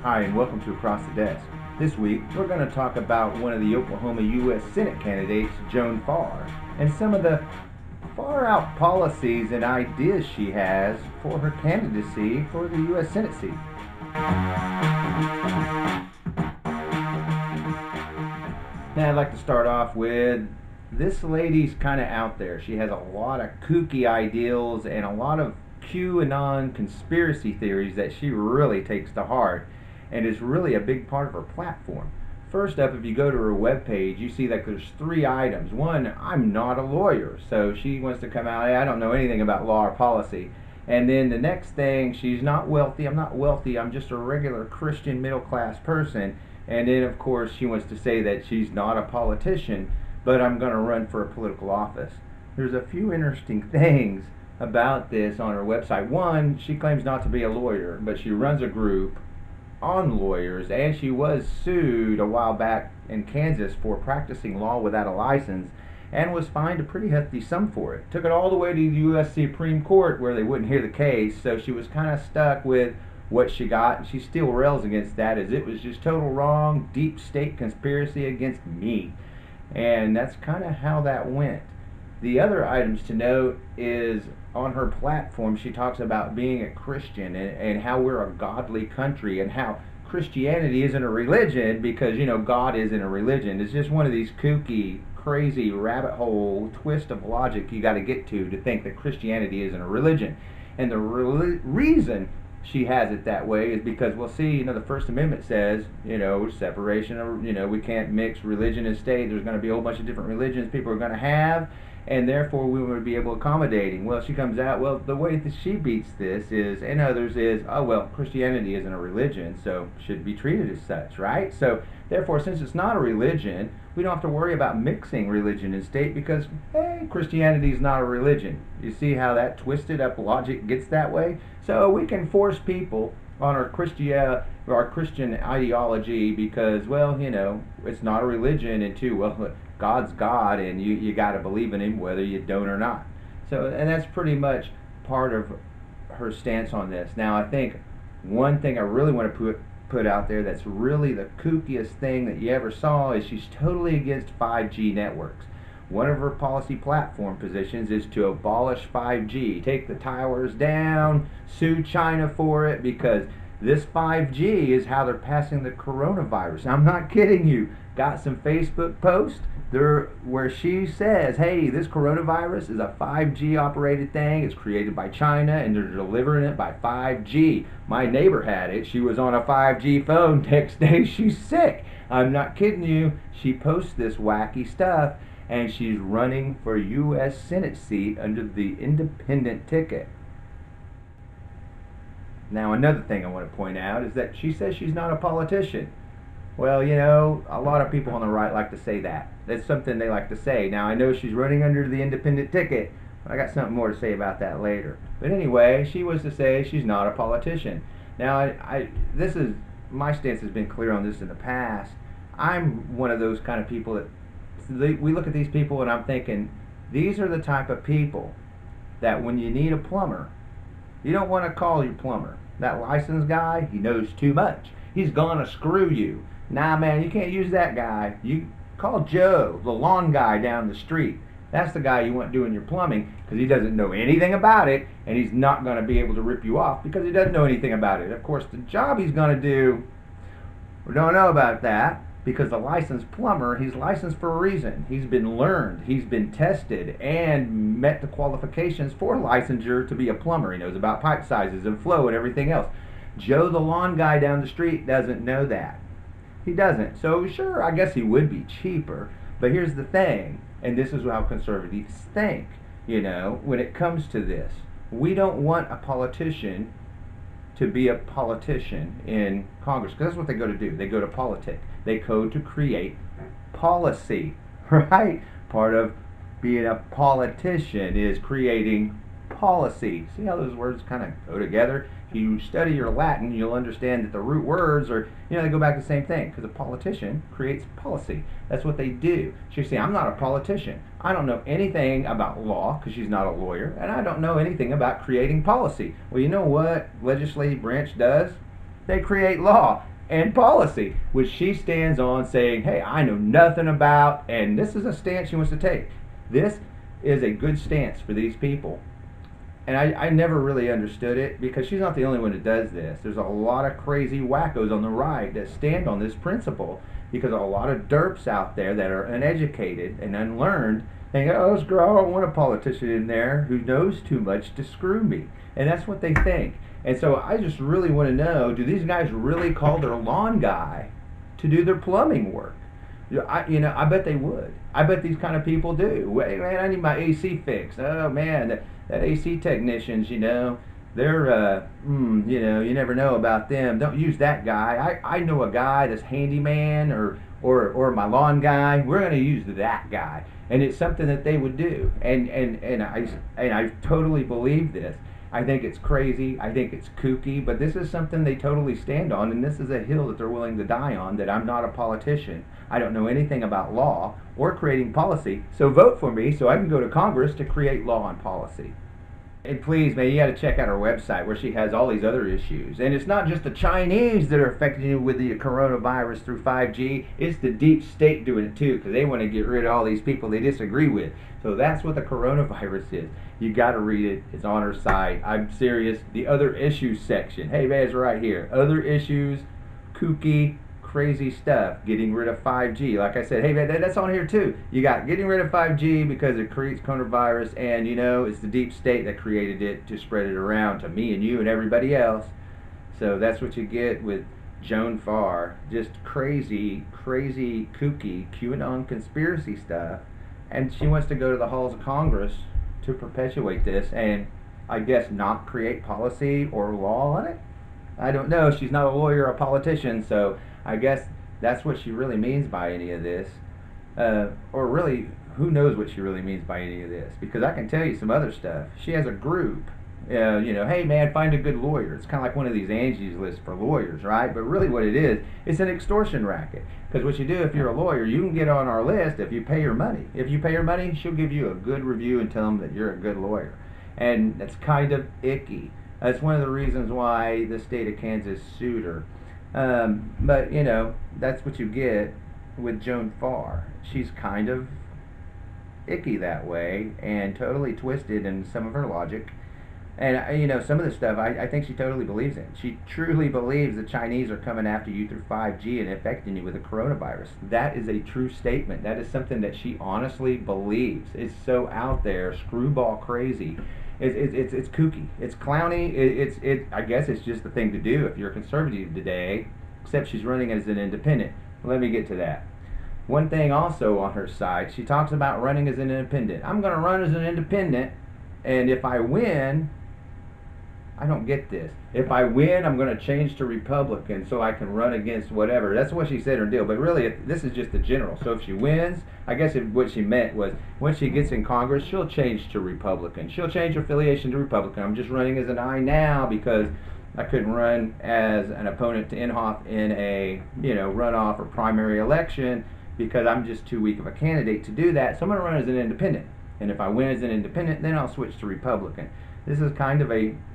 Hi, and welcome to Across the Desk. This week, we're going to talk about one of the Oklahoma U.S. Senate candidates, Joan Farr, and some of the far out policies and ideas she has for her candidacy for the U.S. Senate seat. Now, I'd like to start off with this lady's kind of out there. She has a lot of kooky ideals and a lot of QAnon conspiracy theories that she really takes to heart and is really a big part of her platform. First up, if you go to her webpage, you see that there's three items. One, I'm not a lawyer, so she wants to come out, hey, I don't know anything about law or policy. And then the next thing, she's not wealthy, I'm not wealthy, I'm just a regular Christian middle class person. And then, of course, she wants to say that she's not a politician, but I'm going to run for a political office. There's a few interesting things about this on her website. One, she claims not to be a lawyer, but she runs a group on lawyers, and she was sued a while back in Kansas for practicing law without a license and was fined a pretty hefty sum for it. Took it all the way to the U.S. Supreme Court where they wouldn't hear the case, so she was kind of stuck with what she got, and she still rails against that as it was just total wrong, deep state conspiracy against me. And that's kind of how that went. The other items to note is on her platform, she talks about being a Christian and how we're a godly country and how Christianity isn't a religion because, God isn't a religion. It's just one of these kooky, crazy rabbit hole twist of logic you got to get to think that Christianity isn't a religion. And the reason she has it that way is because, well, see, the First Amendment says, separation of, we can't mix religion and state. There's going to be a whole bunch of different religions people are going to have, and therefore we would be able to accommodating. Well, she comes out, well, the way that she beats this is, and others is, oh, well, Christianity isn't a religion, so should be treated as such, right? So, therefore, since it's not a religion, we don't have to worry about mixing religion and state because, hey, Christianity is not a religion. You see how that twisted up logic gets that way? So we can force people on our Christian ideology because, well, it's not a religion, and two, well, God's God, and you got to believe in Him whether you don't or not. So, and that's pretty much part of her stance on this. Now, I think one thing I really want to put out there that's really the kookiest thing that you ever saw is she's totally against 5G networks. One of her policy platform positions is to abolish 5G, take the towers down, sue China for it because this 5G is how they're passing the coronavirus. I'm not kidding you. Got some Facebook posts there where she says, hey, this coronavirus is a 5G operated thing. It's created by China and they're delivering it by 5G. My neighbor had it. She was on a 5G phone. Next day she's sick. I'm not kidding you. She posts this wacky stuff and she's running for a U.S. Senate seat under the independent ticket. Now, another thing I want to point out is that she says she's not a politician. Well, a lot of people on the right like to say that. That's something they like to say. Now, I know she's running under the independent ticket, but I got something more to say about that later. But anyway, she was to say she's not a politician. Now, this is my stance has been clear on this in the past. I'm one of those kind of people that we look at these people and I'm thinking, these are the type of people that when you need a plumber, you don't want to call your plumber. That licensed guy, he knows too much. He's gonna screw you. Nah, man, you can't use that guy. You call Joe, the lawn guy down the street. That's the guy you want doing your plumbing because he doesn't know anything about it and he's not going to be able to rip you off because he doesn't know anything about it. Of course, the job he's going to do, we don't know about that because the licensed plumber, he's licensed for a reason. He's been learned, he's been tested, and met the qualifications for licensure to be a plumber. He knows about pipe sizes and flow and everything else. Joe, the lawn guy down the street, doesn't know that. He doesn't. So, sure, I guess he would be cheaper. But here's the thing, and this is how conservatives think, when it comes to this. We don't want a politician to be a politician in Congress because that's what they go to do. They go to politics. They go to create policy, right? Part of being a politician is creating policy. See how those words kind of go together? If you study your Latin, you'll understand that the root words are, they go back to the same thing because a politician creates policy. That's what they do. She's saying, I'm not a politician. I don't know anything about law because she's not a lawyer, and I don't know anything about creating policy. Well, you know what legislative branch does? They create law. and policy, which she stands on saying, hey, I know nothing about, and this is a stance she wants to take. This is a good stance for these people. And I never really understood it because she's not the only one that does this. There's a lot of crazy wackos on the right that stand on this principle because a lot of derps out there that are uneducated and unlearned think, oh, this girl, I don't want a politician in there who knows too much to screw me. And that's what they think. And so I just really want to know, do these guys really call their lawn guy to do their plumbing work? I bet they would. I bet these kind of people do. Wait, man, I need my AC fixed. Oh, man, that AC technicians, they're, you never know about them. Don't use that guy. I know a guy that's handyman or my lawn guy. We're going to use that guy. And it's something that they would do. And I totally believe this. I think it's crazy. I think it's kooky. But this is something they totally stand on. And this is a hill that they're willing to die on, that I'm not a politician. I don't know anything about law or creating policy. So vote for me so I can go to Congress to create law and policy. And please, man, you got to check out her website where she has all these other issues. And it's not just the Chinese that are affecting you with the coronavirus through 5G. It's the deep state doing it too, because they want to get rid of all these people they disagree with. So that's what the coronavirus is. You got to read it. It's on her site. I'm serious. The other issues section. Hey, man, it's right here. Other issues, kooky, crazy stuff, getting rid of 5G. Like I said, hey man, that's on here too. You got getting rid of 5G because it creates coronavirus, and it's the deep state that created it to spread it around to me and you and everybody else. So that's what you get with Joan Farr. Just crazy, kooky QAnon conspiracy stuff. And she wants to go to the halls of Congress to perpetuate this and I guess not create policy or law on it. I don't know. She's not a lawyer or a politician, so I guess that's what she really means by any of this. Or really, who knows what she really means by any of this? Because I can tell you some other stuff. She has a group. Hey man, find a good lawyer. It's kind of like one of these Angie's lists for lawyers, right? But really what it is, it's an extortion racket. Because what you do if you're a lawyer, you can get on our list if you pay her money. If you pay her money, she'll give you a good review and tell them that you're a good lawyer. And that's kind of icky. That's one of the reasons why the state of Kansas sued her. But that's what you get with Joan Farr. She's kind of icky that way and totally twisted in some of her logic. And some of the stuff I think she totally believes in. She truly believes the Chinese are coming after you through 5G and infecting you with the coronavirus. That is a true statement. That is something that she honestly believes. It's so out there, screwball crazy. It's kooky. It's clowny. I guess it's just the thing to do if you're a conservative today. Except she's running as an independent. Let me get to that. One thing also on her site, she talks about running as an independent. I'm going to run as an independent, and if I win, I don't get this. If I win, I'm going to change to Republican so I can run against whatever. That's what she said in her deal. But really, this is just the general. So if she wins, I guess what she meant was when she gets in Congress, she'll change to Republican. She'll change her affiliation to Republican. I'm just running as an I now because I couldn't run as an opponent to Inhofe in a runoff or primary election because I'm just too weak of a candidate to do that. So I'm going to run as an independent. And if I win as an independent, then I'll switch to Republican. This is kind of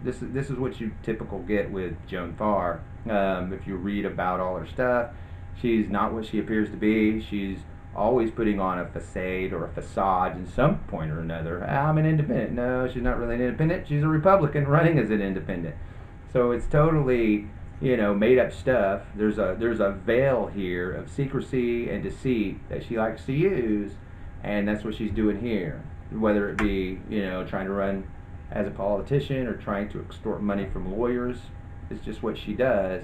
this is what you typical get with Joan Farr. If you read about all her stuff, she's not what she appears to be. She's always putting on a facade or a facade in some point or another. I'm an independent. No, she's not really an independent. She's a Republican running as an independent. So it's totally made up stuff. There's a veil here of secrecy and deceit that she likes to use, and that's what she's doing here. Whether it be trying to run as a politician or trying to extort money from lawyers. It's just what she does.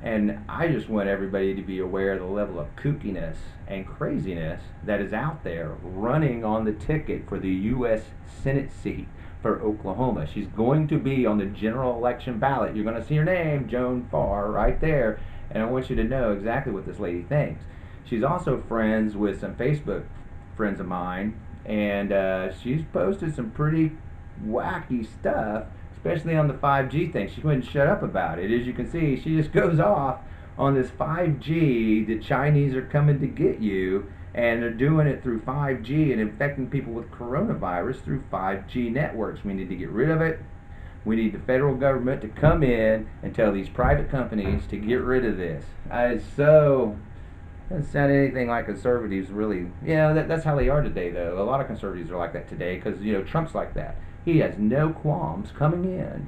And I just want everybody to be aware of the level of kookiness and craziness that is out there running on the ticket for the U.S. Senate seat for Oklahoma. She's going to be on the general election ballot. You're going to see her name, Joan Farr, right there. And I want you to know exactly what this lady thinks. She's also friends with some Facebook friends of mine, and she's posted some pretty wacky stuff, especially on the 5G thing. She wouldn't shut up about it. As you can see, she just goes off on this 5G. The Chinese are coming to get you, and they're doing it through 5G and infecting people with coronavirus through 5G networks. We need to get rid of it. We need the federal government to come in and tell these private companies to get rid of this. Doesn't sound anything like conservatives, really. That's how they are today, though. A lot of conservatives are like that today because, Trump's like that. He has no qualms coming in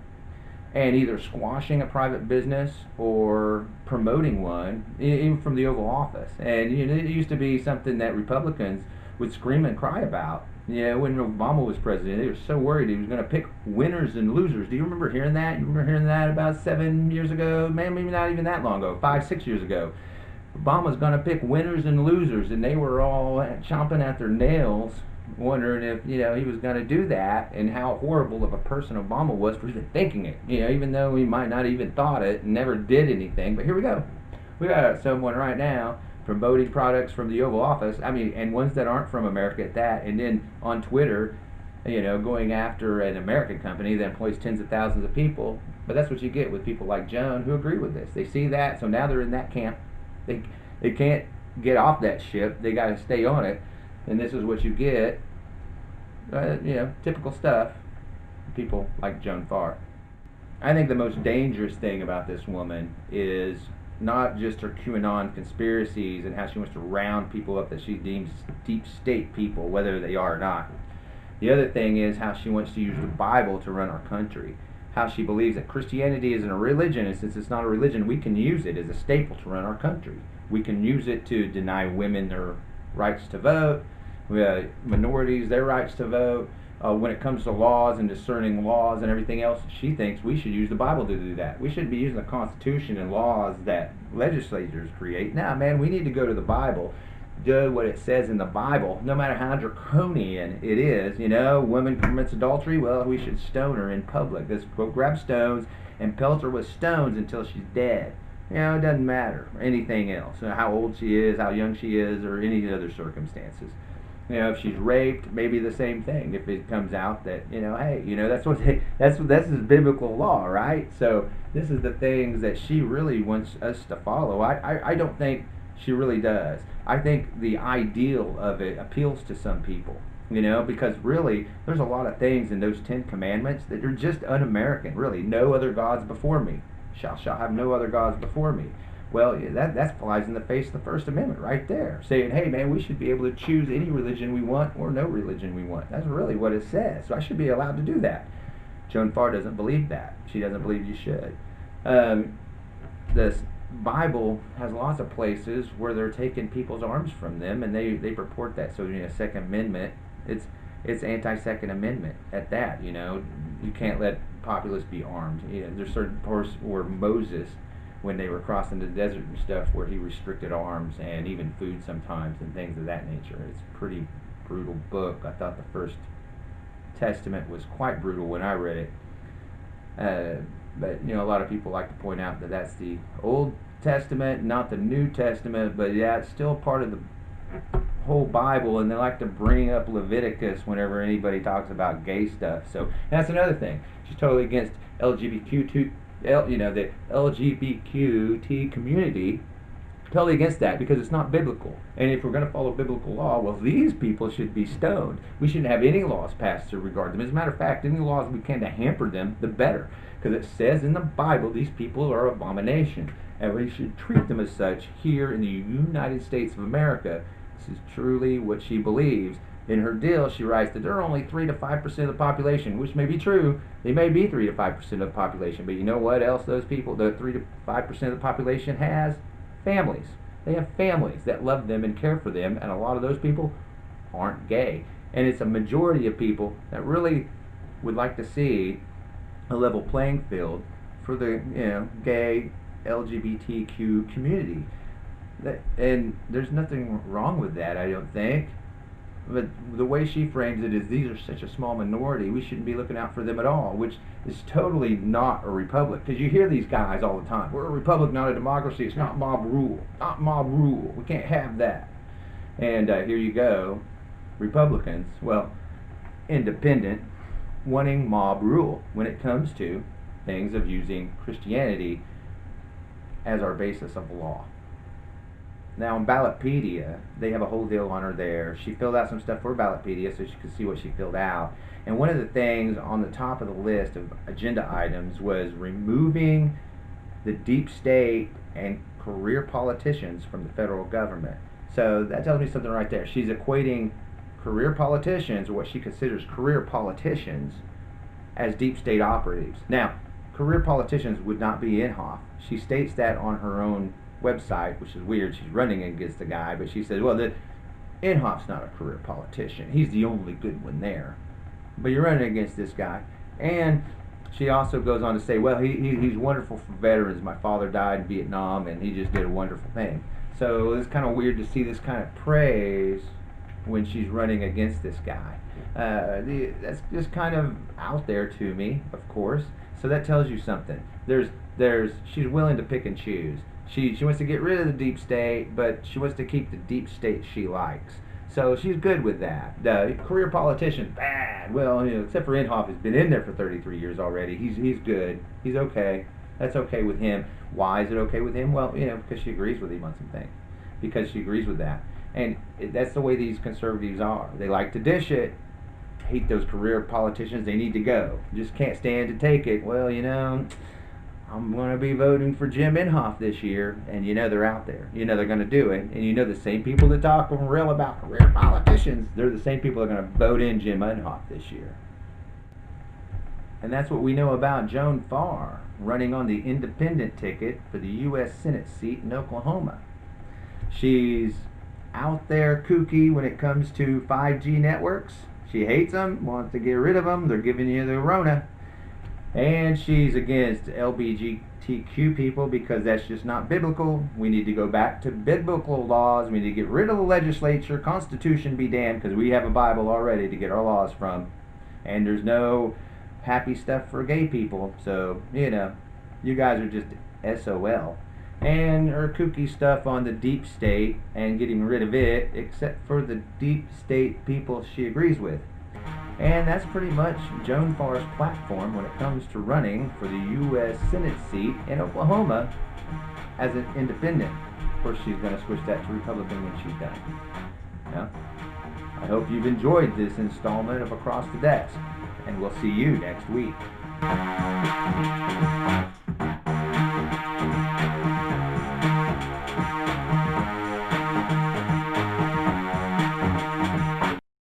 and either squashing a private business or promoting one, even from the Oval Office. And it used to be something that Republicans would scream and cry about. When Obama was president, they were so worried he was going to pick winners and losers. Do you remember hearing that? You remember hearing that about 7 years ago? Man, maybe not even that long ago, 5, 6 years ago. Obama's going to pick winners and losers, and they were all chomping at their nails, wondering if he was going to do that, and how horrible of a person Obama was for even thinking it. Even though he might not even thought it and never did anything. But here we go. We got someone right now promoting products from the Oval Office. And ones that aren't from America at that. And then on Twitter, going after an American company that employs tens of thousands of people. But that's what you get with people like Joan who agree with this. They see that, so now they're in that camp. They can't get off that ship. They got to stay on it, and this is what you get. Typical stuff. People like Joan Farr. I think the most dangerous thing about this woman is not just her QAnon conspiracies and how she wants to round people up that she deems deep state people, whether they are or not. The other thing is how she wants to use the Bible to run our country. How she believes that Christianity isn't a religion, and since it's not a religion, we can use it as a staple to run our country. We can use it to deny women their rights to vote, minorities their rights to vote. When it comes to laws and discerning laws and everything else, she thinks we should use the Bible to do that. We shouldn't be using the Constitution and laws that legislators create. Nah, man, we need to go to the Bible, do what it says in the Bible, no matter how draconian it is. Woman commits adultery, well, we should stone her in public. Let's go grab stones and pelt her with stones until she's dead. It doesn't matter. Anything else, how old she is, how young she is, or any other circumstances. If she's raped, maybe the same thing. If it comes out that hey, that's this is biblical law, right? So this is the things that she really wants us to follow. I don't think she really does. I think the ideal of it appeals to some people, because really there's a lot of things in those 10 commandments that are just un-American. Really, no other gods before me. Shall have no other gods before me. Well, that flies in the face of the First Amendment right there, saying, hey, man, we should be able to choose any religion we want or no religion we want. That's really what it says. So I should be allowed to do that. Joan Farr doesn't believe that. She doesn't believe you should. The Bible has lots of places where they're taking people's arms from them, and they purport that. So, Second Amendment, it's anti-Second Amendment at that. You can't let populace be armed. There's certain parts where Moses, when they were crossing the desert and stuff, where he restricted arms and even food sometimes and things of that nature. It's a pretty brutal book. I thought the First Testament was quite brutal when I read it. But a lot of people like to point out that that's the Old Testament, not the New Testament, but it's still part of the whole Bible, and they like to bring up Leviticus whenever anybody talks about gay stuff. So that's another thing. She's totally against the LGBTQT community, totally against that because it's not biblical. And if we're going to follow biblical law, well, these people should be stoned. We shouldn't have any laws passed to regard them. As a matter of fact, any laws we can to hamper them, the better. Because it says in the Bible these people are abomination, and we should treat them as such here in the United States of America. This is truly what she believes. In her deal, she writes that there are only 3 to 5% of the population, which may be true. They may be 3 to 5% of the population, but you know what else those people, the 3 to 5% of the population has? Families. They have families that love them and care for them, and a lot of those people aren't gay. And it's a majority of people that really would like to see a level playing field for the gay LGBTQ community. And there's nothing wrong with that, I don't think. But the way she frames it is these are such a small minority, we shouldn't be looking out for them at all, which is totally not a republic. Because you hear these guys all the time, we're a republic, not a democracy, it's not mob rule. Not mob rule. We can't have that. And here you go, Republicans, well, independent, wanting mob rule when it comes to things of using Christianity as our basis of law. Now on Ballotpedia, they have a whole deal on her there. She filled out some stuff for Ballotpedia so she could see what she filled out. And one of the things on the top of the list of agenda items was removing the deep state and career politicians from the federal government. So that tells me something right there. She's equating career politicians, or what she considers career politicians, as deep state operatives. Now, career politicians would not be Inhofe. She states that on her own website, which is weird. She's running against the guy, but she says, well, Inhofe's not a career politician. He's the only good one there. But you're running against this guy. And she also goes on to say, well, he's wonderful for veterans. My father died in Vietnam, and he just did a wonderful thing. So it's kind of weird to see this kind of praise when she's running against this guy. That's just kind of out there to me, of course. So that tells you something. She's willing to pick and choose. She wants to get rid of the deep state, but she wants to keep the deep state she likes. So she's good with that. The career politician, bad. Well, except for Inhofe, has been in there for 33 years already. He's good. He's okay. That's okay with him. Why is it okay with him? Well, because she agrees with him on some things. Because she agrees with that. And that's the way these conservatives are. They like to dish it. Hate those career politicians. They need to go. Just can't stand to take it. Well, I'm going to be voting for Jim Inhofe this year, and they're out there. They're going to do it, and the same people that talk real about career politicians, they're the same people that are going to vote in Jim Inhofe this year. And that's what we know about Joan Farr, running on the independent ticket for the U.S. Senate seat in Oklahoma. She's out there kooky when it comes to 5G networks. She hates them, wants to get rid of them. They're giving you the Rona. And she's against LGBTQ people because that's just not biblical. We need to go back to biblical laws. We need to get rid of the legislature. Constitution be damned, because we have a Bible already to get our laws from. And there's no happy stuff for gay people. So, you guys are just SOL. And her kooky stuff on the deep state and getting rid of it, except for the deep state people she agrees with. And that's pretty much Joan Farr's platform when it comes to running for the U.S. Senate seat in Oklahoma as an independent. Of course, she's going to switch that to Republican when she's done. Yeah. I hope you've enjoyed this installment of Across the Desk, and we'll see you next week.